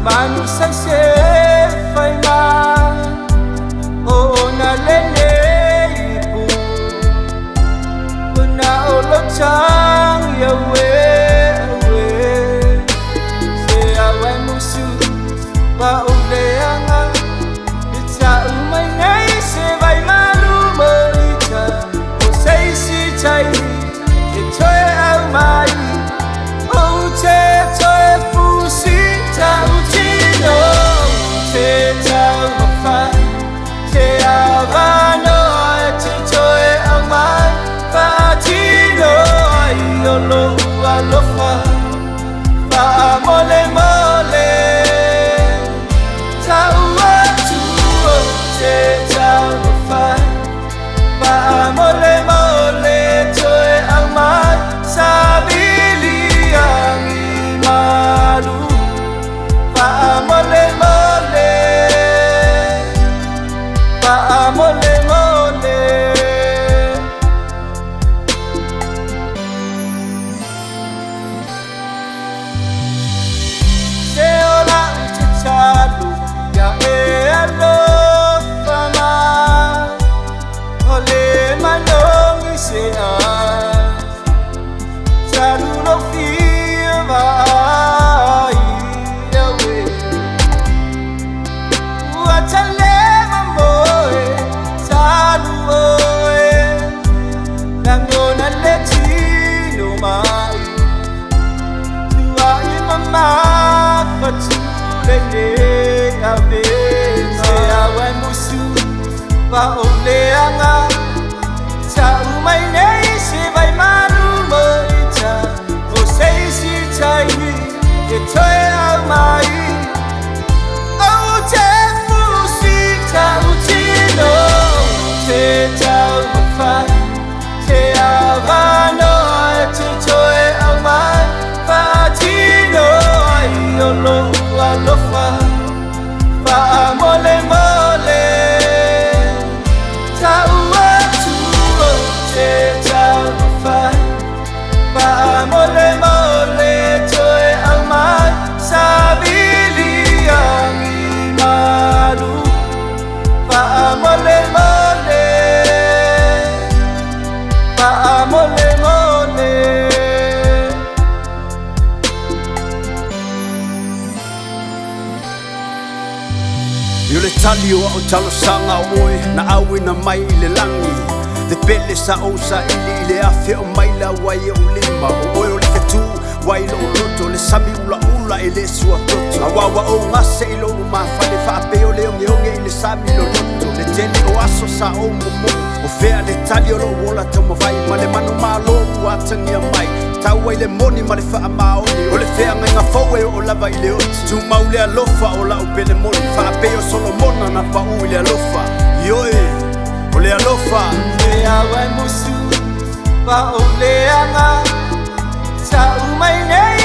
manu sang se fai ma o na lene ipu na o lo chang ya we se awai musu ba o le anga bitsa umai nei se vai manu mo ita o sei si chai e choi au mai o che choi fu si ta u chi no che chao ma fa che ava no che choi au mai fa chi no io lo fa FAAMOLEMOLE FAAMOLEMOLE chơi ang mai sabili ang imalu FAAMOLEMOLE FAAMOLEMOLE se ola chalu ya e alo se a chalu no feel vai away wa chale mamoe chalu oe nangona le chino mai tua I mama fatu le ave se awe musu va ole anga cha umai nei se vai manu mo cha o sei si chai e choi au mai o che fu si cha u chi no che chao ma fa che ava no che choi au mai fa chi no io lo fa FAAMOLEMOLE FAAMOLEMOLE chơi ang mai sabili ang imalu FAAMOLEMOLE FAAMOLEMOLE Yo le tali o talo sanga oi na awi na mai le langi te pele sa o sa ile afe o mai la wai o lima o oi o le fetu wai lo roto le sami ula ele sua toto awa o ngase ilo ma fale fa pe o le onge ile sami lo roto le tele o aso sa o mo o fea le tali o lo wola tomo vai ma le manu malo watania mai tawai le moni ma le fa maoni o le fea nga fowe o lava ile ot tu maule alofa o la o pele moni fa pe o solo mona na pa u ile alofa yoe ole alofa le awai musu va ole anga cha umai nei